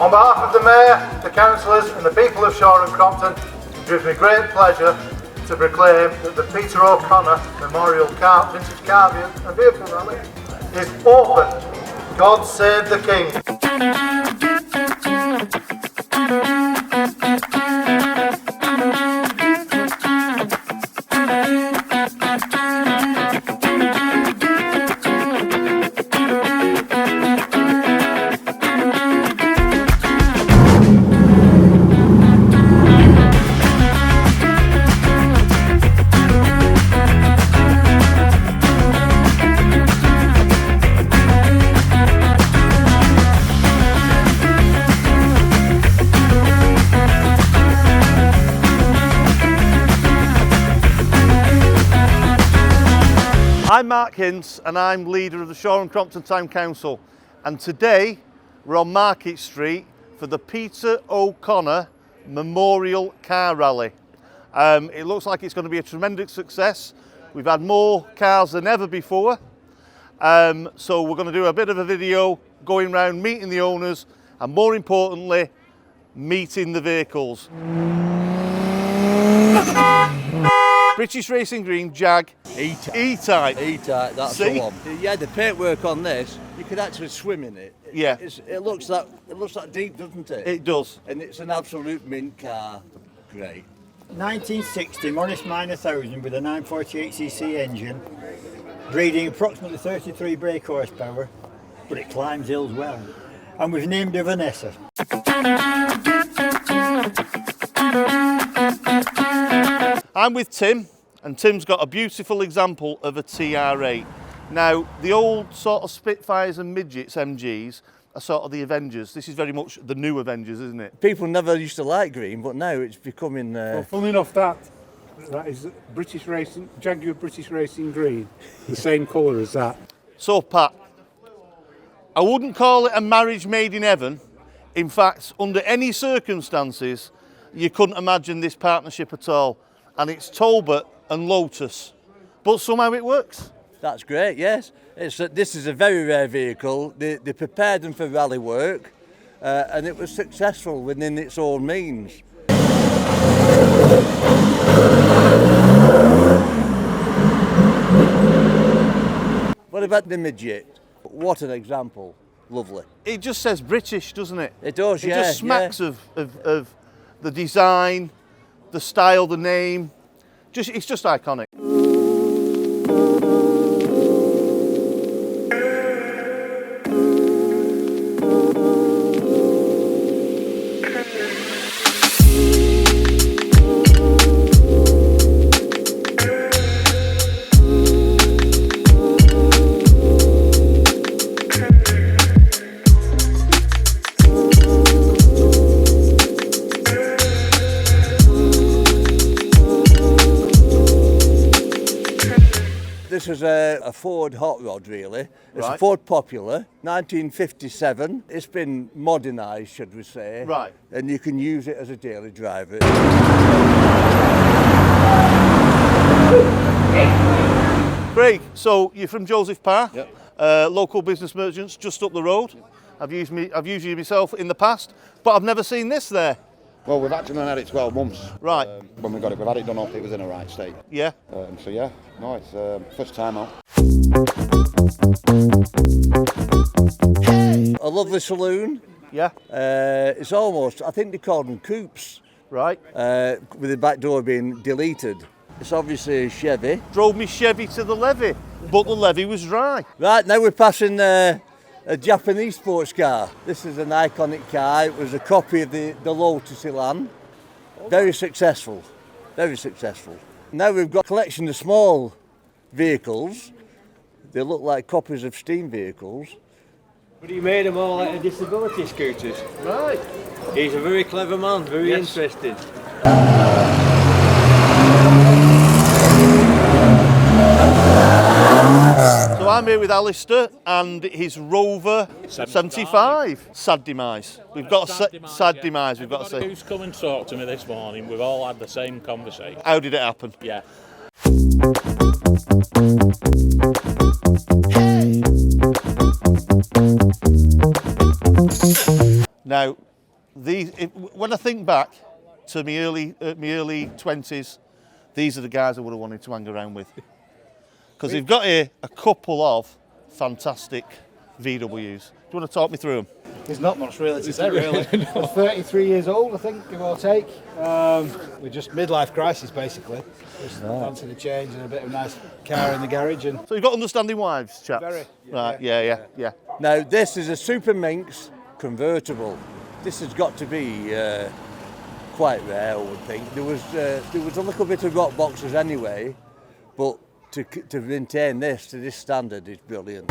On behalf of the Mayor, the Councillors and the people of Shore and Crompton, it gives me great pleasure to proclaim that the Peter O'Connor Memorial Vintage Car and Vehicle Rally is open. God save the King. I'm Mark Hince and I'm leader of the Shore and Crompton Town Council, and today we're on Market Street for the Peter O'Connor Memorial Car Rally. It looks like it's going to be a tremendous success. We've had more cars than ever before, so we're going to do a bit of a video going around meeting the owners and, more importantly, meeting the vehicles. British Racing Green Jag E-Type. E-Type, that's See? the one. Yeah, the paintwork on this, you could actually swim in it. Yeah. It looks that deep, doesn't it? It does. And it's an absolute mint car. Great. 1960 Morris Minor 1000 with a 948cc engine, breeding approximately 33 brake horsepower, but it climbs hills well. And we've named her Vanessa. I'm with Tim, and Tim's got a beautiful example of a TR8. Now, the old sort of Spitfires and Midgets MGs are sort of the Avengers. This is very much the new Avengers, isn't it? People never used to like green, but now it's becoming... Well, funnily enough, that is British Racing, Jaguar British Racing Green, the same colour as that. So, Pat, I wouldn't call it a marriage made in heaven. In fact, under any circumstances, you couldn't imagine this partnership at all. And it's Talbot and Lotus, but somehow it works. That's great, yes. This is a very rare vehicle. They prepared them for rally work, and it was successful within its own means. What about the Midget? What an example. Lovely. It just says British, doesn't it? It does, yeah. It just smacks of the design, the style, the name. It's just iconic. This is a Ford hot rod, really. It's Right. a Ford Popular, 1957. It's been modernised, should we say. Right. And you can use it as a daily driver. Craig, so you're from Joseph Parr, Yep. Local business merchants just up the road. I've used you myself in the past, but I've never seen this there. Well, we've actually had it 12 months. Right. When we got it, we've had it done up, it was in a right state. Yeah. So yeah, no, it's first time out. A lovely saloon. Yeah. It's almost, I think they call them coupes. Right. with the back door being deleted. It's obviously a Chevy. Drove me Chevy to the levee, but the levee was dry. Right, now we're passing a Japanese sports car. This is an iconic car. It was a copy of the Lotus Elan. Very successful, very successful. Now we've got a collection of small vehicles. They look like copies of steam vehicles. But he made them all out of disability scooters. Right. He's a very clever man, very interesting. So I'm here with Alistair and his Rover 75. Sad demise. We've got a sad demise, we've got to say. Who's come and talked to me this morning, we've all had the same conversation. How did it happen? Yeah. Now, when I think back to my early 20s, these are the guys I would have wanted to hang around with. Because we've got here a couple of fantastic VWs. Do you want to talk me through them? There's not much really to say, really. We're 33 years old, I think, give or take. We're just midlife crisis, basically. Just fancy the change and a bit of a nice car in the garage. And So you've got understanding wives, chaps? Very. Right, yeah. Now this is a Super Minx convertible. This has got to be quite rare, I would think. There was a little bit of rock boxes anyway, but to maintain this to this standard is brilliant.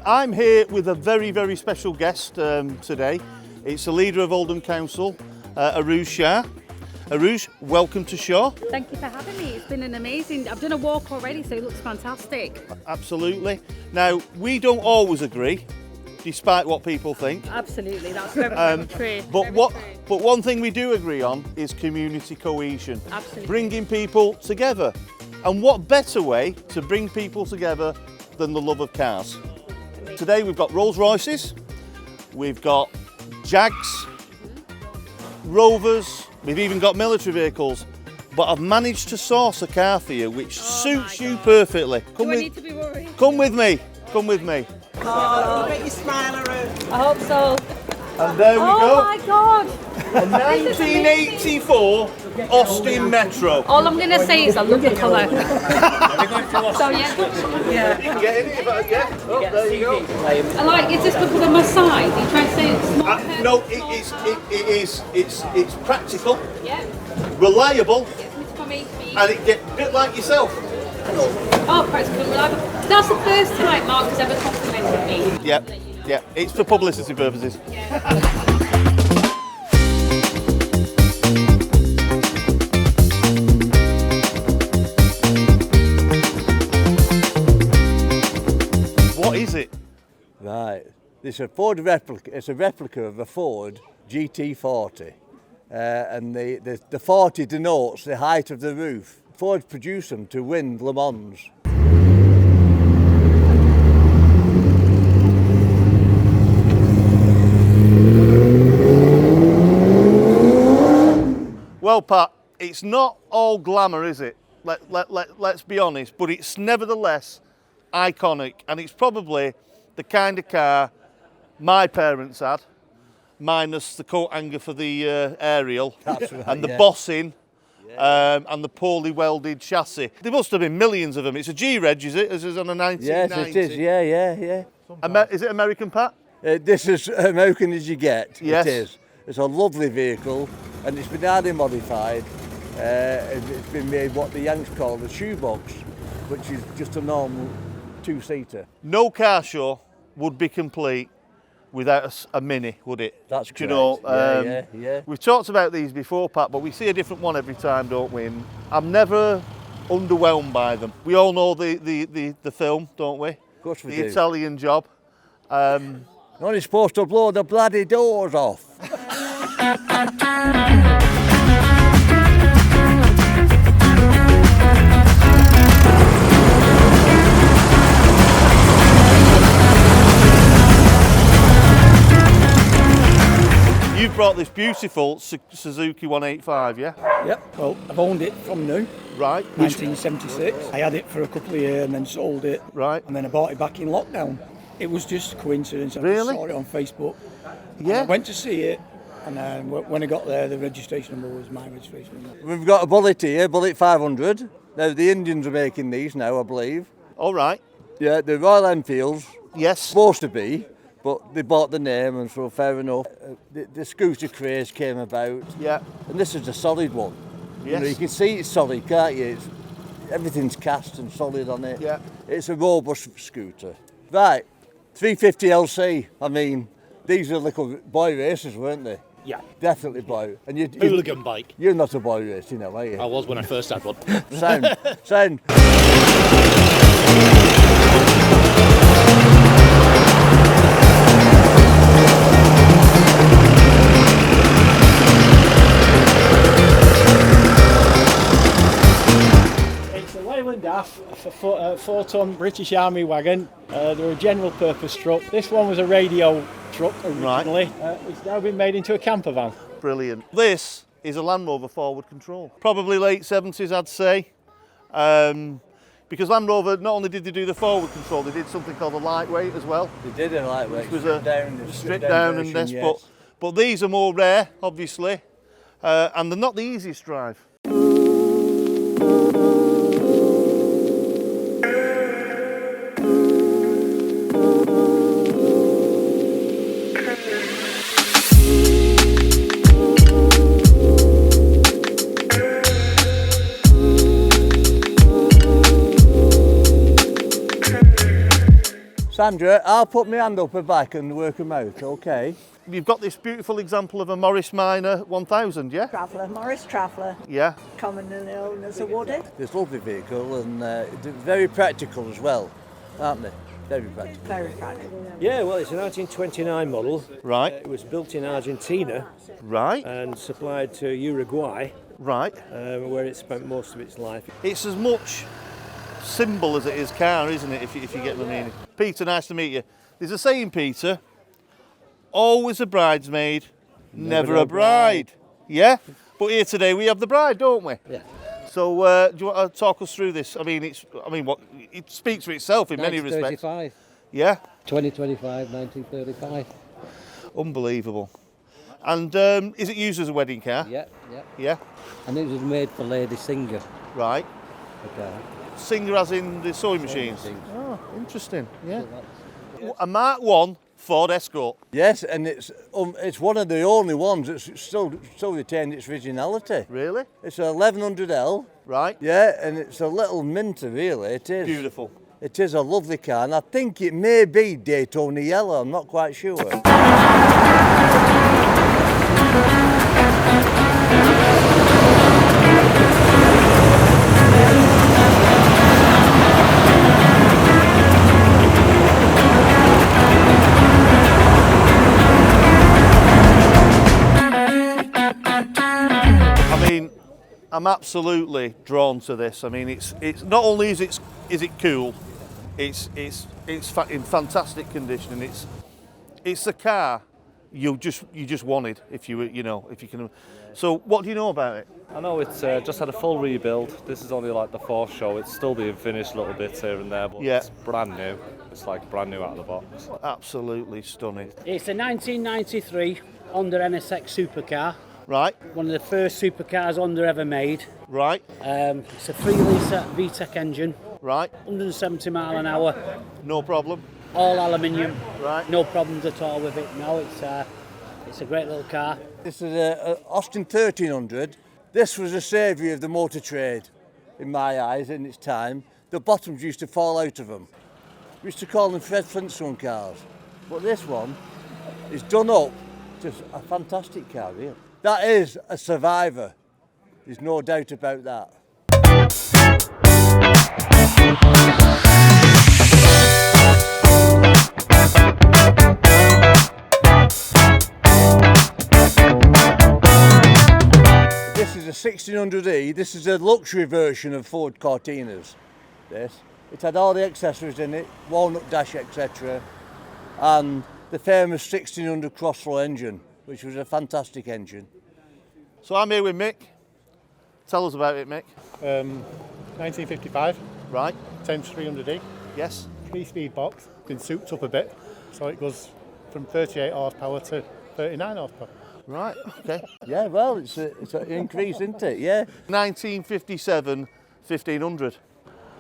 I'm here with a very, very special guest today. It's the leader of Oldham Council, Aruj Shah. Aruj, welcome to Shaw. Thank you for having me. It's been an amazing, I've done a walk already, so it looks fantastic. Absolutely. Now, we don't always agree, despite what people think. Absolutely, that's very true. But one thing we do agree on is community cohesion. Absolutely. Bringing people together. And what better way to bring people together than the love of cars? Today we've got Rolls Royces, we've got Jags, Rovers, we've even got military vehicles. But I've managed to source a car for you which suits you perfectly. Do I need to be worried? Come with me. Come with me. Oh, make you smile, Aruj. I hope so. And there we Oh go. my God! A 1984 Austin Metro. All I'm going to say is I love the colour. So yeah. You can get in it if I get. Oh, there you go. I like, is this because of my size? Are you trying to say it's small? No, it's practical, Yeah. reliable, Gets me from A to B. and it gets a bit like yourself. Oh, practical and reliable. That's the first time Mark has ever complimented me. Yeah, it's for publicity purposes. What is it? Right, this is a Ford replica. It's a replica of a Ford GT40, and the 40 denotes the height of the roof. Ford produced them to win Le Mans. Well, Pat, it's not all glamour, is it? Let's be honest, but it's nevertheless iconic, and it's probably the kind of car my parents had, minus the coat hanger for the aerial, That's right, and the yeah. bossing, and the poorly welded chassis. There must have been millions of them. It's a G-Reg, is it? This is on a 1990. Yes, it is. Yeah. Is it American, Pat? This is American as you get. Yes. It is. It's a lovely vehicle, and it's been highly modified. It's been made what the Yanks call a shoebox, which is just a normal two-seater. No car show would be complete without a Mini, would it? That's Do you correct. know? Yeah. We've talked about these before, Pat, but we see a different one every time, don't we? And I'm never underwhelmed by them. We all know the film, don't we? Of course we The do. Italian Job. You're only supposed to blow the bloody doors off. You've brought this beautiful Suzuki 185, yeah? Yep, well, I've owned it from new. Right. 1976. I had it for a couple of years and then sold it. Right. And then I bought it back in lockdown. It was just a coincidence. I Really? saw it on Facebook. Yeah. And I went to see it, and then when I got there, the registration number was my registration number. We've got a Bullet here, Bullet 500. Now, the Indians are making these now, I believe. All right. Yeah, the Royal Enfields. Yes. Supposed to be, but they bought the name, and so fair enough. The scooter craze came about. Yeah. And this is a solid one. Yes. You know, you can see it's solid, can't you? Everything's cast and solid on it. Yeah. It's a robust scooter. Right, 350 LC. I mean, these are little boy races, weren't they? Yeah. Definitely boy. And Hooligan bike. You're not a boy race, you know, are you? I was when I first had one. Sound. It's a Leyland DAF, a 4-ton British Army wagon. They're a general purpose truck. This one was a radio truck originally. It's now been made into a camper van. Brilliant. This is a Land Rover forward control. Probably late 70s, I'd say. Because Land Rover, not only did they do the forward control, they did something called a lightweight as well. They did a lightweight. Which was a stripped down and this, yes. but these are more rare, obviously, and they're not the easiest drive. Sandra, I'll put my hand up her back and work them out, okay? You've got this beautiful example of a Morris Minor 1000, yeah? Traveller, Morris Traveller, Yeah. commonly known as a Woody. This lovely vehicle, and they're very practical as well, aren't they? Very practical. Very practical. Yeah, well, it's a 1929 model. Right. It was built in Argentina Right. and supplied to Uruguay, Right. where it spent most of its life. It's as much symbol as it is car, isn't it, if you get the meaning. Peter, nice to meet you. There's a saying, Peter, always a bridesmaid, never a bride. Yeah? But here today we have the bride, don't we? Yeah. So do you want to talk us through this? I mean, it speaks for itself in many respects. 1935. Yeah? 2025, 1935. Unbelievable. And is it used as a wedding car? Yeah, yeah. Yeah? And it was made for Lady Singer. Right. Okay. Singer as in the sewing machines? machines. Oh, interesting. Yeah. A Mark 1 Ford Escort. Yes, and it's one of the only ones that's still retained its originality. Really? It's a 1100L. Right. Yeah, and it's a little minter, really. It is. Beautiful. It is a lovely car, and I think it may be Daytona yellow. I'm not quite sure. I'm absolutely drawn to this. I mean, it's not only is it cool, it's in fantastic condition, and it's the car you just wanted if you can. So what do you know about it? I know it's just had a full rebuild. This is only like the fourth show. It's still being finished little bits here and there, but yeah. It's brand new. It's like brand new out of the box. Absolutely stunning. It's a 1993 Honda NSX supercar. Right. One of the first supercars Honda ever made. Right. It's a 3-litre VTEC engine. Right. 170 mile an hour. No problem. All aluminium. Right. No problems at all with it. No, it's a great little car. This is a Austin 1300. This was a saviour of the motor trade, in my eyes, in its time. The bottoms used to fall out of them. We used to call them Fred Flintstone cars. But this one is done up to a fantastic car, really. That is a survivor. There's no doubt about that. This is a 1600E. This is a luxury version of Ford Cortinas. This. It had all the accessories in it, walnut dash, etc. And the famous 1600 cross-flow engine, which was a fantastic engine. So I'm here with Mick. Tell us about it, Mick. 1955. Right. Thames 300E. Yes. 3-speed box. Been souped up a bit, so it goes from 38 horsepower to 39 horsepower. Right, okay. Yeah, well, it's an increase, isn't it? Yeah. 1957, 1500.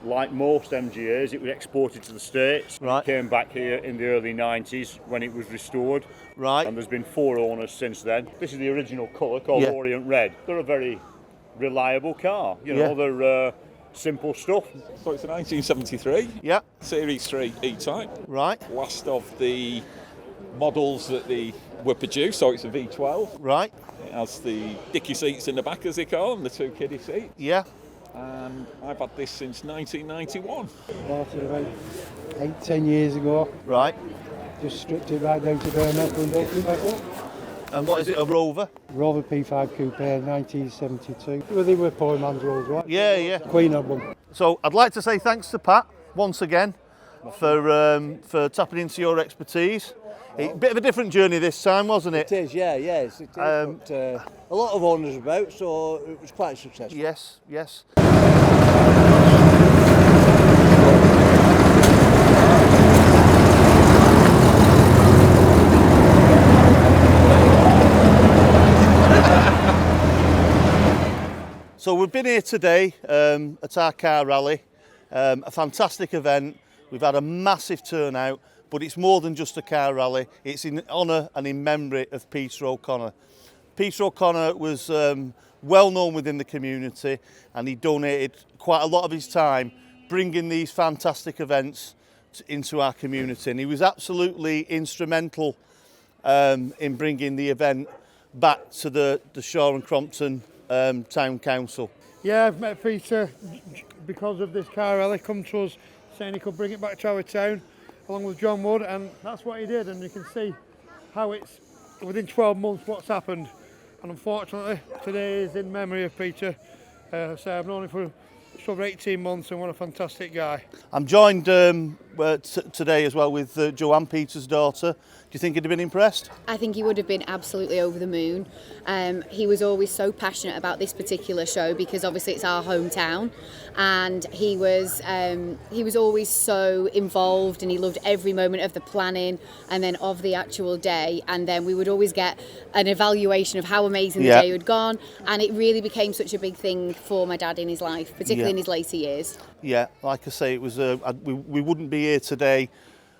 Like most MGAs, it was exported to the States. Right. It came back here in the early 90s when it was restored. Right. And there's been 4 owners since then. This is the original colour called Yeah. Orient Red. They're a very reliable car. You know, they're simple stuff. So it's a 1973. Yeah. Series 3 E-Type. Right. Last of the models that were produced, so it's a V12. Right. It has the dicky seats in the back, as they call them, the 2 kiddie seats. Yeah. And I've had this since 1991. Bought it about 8-10 years ago. Right. Just stripped it right down to bare metal and built it back up. And what is it, a Rover? Rover P5 Coupe, 1972. Well, they were poor man's Rolls, right? Yeah, yeah. Queen of them. So I'd like to say thanks to Pat once again for tapping into your expertise. A bit of a different journey this time, wasn't it? It is, yeah, yes. It is, but, a lot of owners about, so it was quite successful. Yes, yes. So we've been here today at our car rally, a fantastic event. We've had a massive turnout, but it's more than just a car rally. It's in honour and in memory of Peter O'Connor. Peter O'Connor was well known within the community, and he donated quite a lot of his time bringing these fantastic events into our community, and he was absolutely instrumental in bringing the event back to the Shaw and Crompton Town Council. Yeah, I've met Peter because of this car rally, come to us saying he could bring it back to our town along with John Wood, and that's what he did, and you can see how it's within 12 months what's happened, and unfortunately today is in memory of Peter. So I've known him for just over 18 months, and what a fantastic guy. I'm joined today as well with Joanne, Peter's daughter. Do you think he'd have been impressed? I think he would have been absolutely over the moon. He was always so passionate about this particular show because obviously it's our hometown, and he was always so involved, and he loved every moment of the planning and then of the actual day, and then we would always get an evaluation of how amazing the day had gone, and it really became such a big thing for my dad in his life, particularly in his later years. Yeah, like I say, it was we wouldn't be here today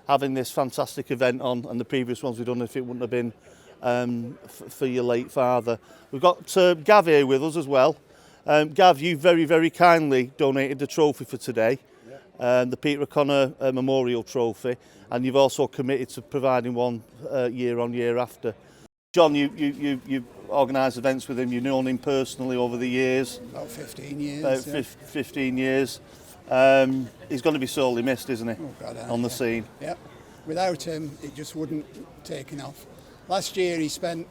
having this fantastic event on, and the previous ones we've done if it wouldn't have been for your late father. We've got Gav here with us as well. Gav, you very, very kindly donated the trophy for today, the Peter O'Connor Memorial Trophy, and you've also committed to providing one year on year after. John, you organised events with him, you've known him personally over the years. About 15 years. About 15 years. He's going to be sorely missed, isn't he, on the scene? Yep. Without him, it just wouldn't taken off. Last year he spent,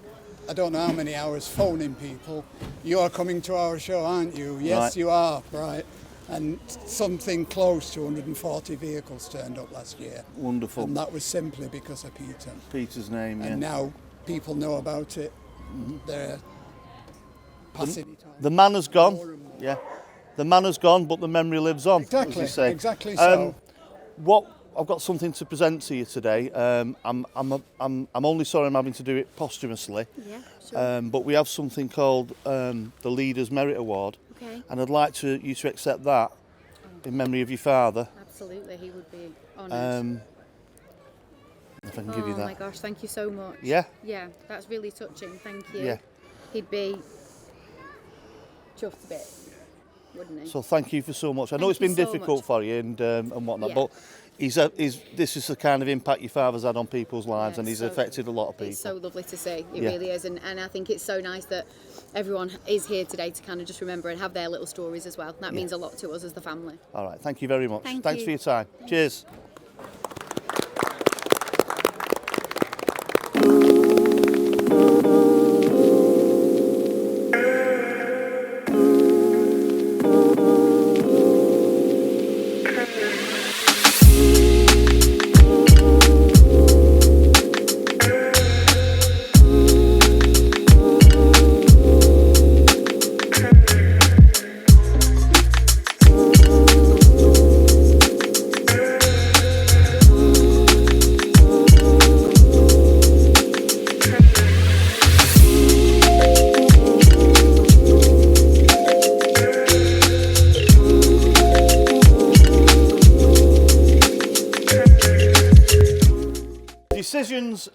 I don't know how many hours phoning people. You are coming to our show, aren't you? Yes, Right. you are, right. And something close to 140 vehicles turned up last year. Wonderful. And that was simply because of Peter. Peter's name, yeah. And now people know about it. They're passing it on. The man has gone, yeah. The man has gone, but the memory lives on, Exactly, as you say. exactly so. I've got something to present to you today. I'm only sorry I'm having to do it posthumously. Yeah, sure. But we have something called the Leaders Merit Award. Okay. And I'd like you to accept that in memory of your father. Absolutely, he would be honoured. If I can give you that. Oh my gosh, thank you so much. Yeah? Yeah, that's really touching, thank you. Yeah. He'd be chuffed a bit, wouldn't he? So thank you for so much. I know Thank it's been you so difficult much. for you and whatnot, Yeah. but this is the kind of impact your father's had on people's lives, and he's affected a lot of people. It's so lovely to see, it Yeah. really is, and I think it's so nice that everyone is here today to kind of just remember and have their little stories as well. That means a lot to us as the family. All right, thank you very much. Thank Thanks you. for your time. Cheers. Decisions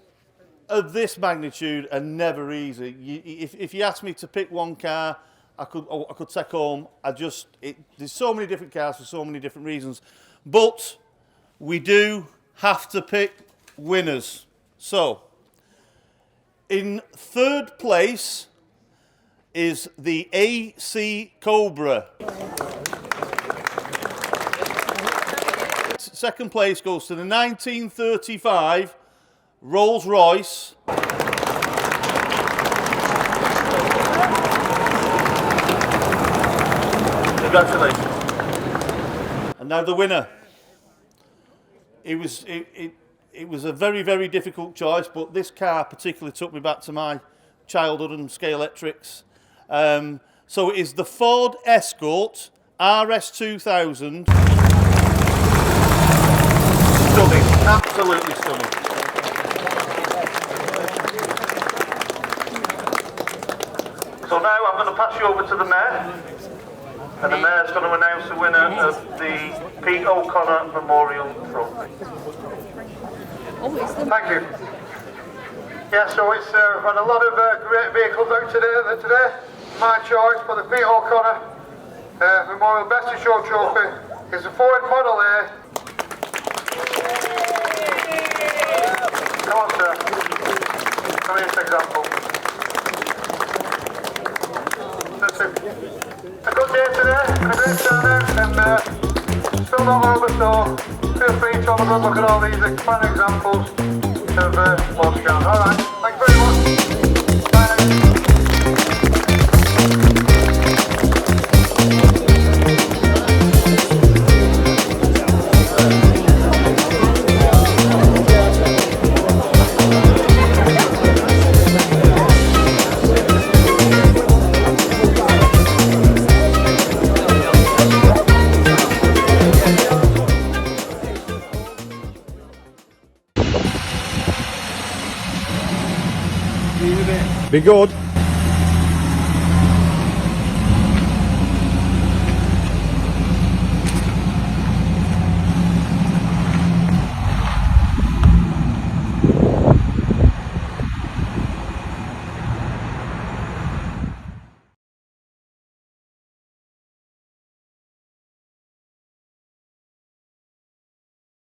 of this magnitude are never easy. If you ask me to pick one car I could take home, there's so many different cars for so many different reasons, but we do have to pick winners. So, in third place is the AC Cobra. Second place goes to the 1935 Rolls Royce. Congratulations. And now the winner. It was a very, very difficult choice, but this car particularly took me back to my childhood and Scale Electrics. So it is the Ford Escort RS 2000. Stunning, absolutely stunning. So now I'm going to pass you over to the Mayor, and the Mayor's going to announce the winner of the Pete O'Connor Memorial Trophy. Thank you. Yeah, so it's had a lot of great vehicles out today. My choice for the Pete O'Connor Memorial Best in Show Trophy is the Ford Model A. Come on, sir. Come here, example. That's it. A good day today, and a great turnout, and still not over, so feel free to have a good look at all these fun examples of sports cars. Alright, thanks very much. Bye now. Be good.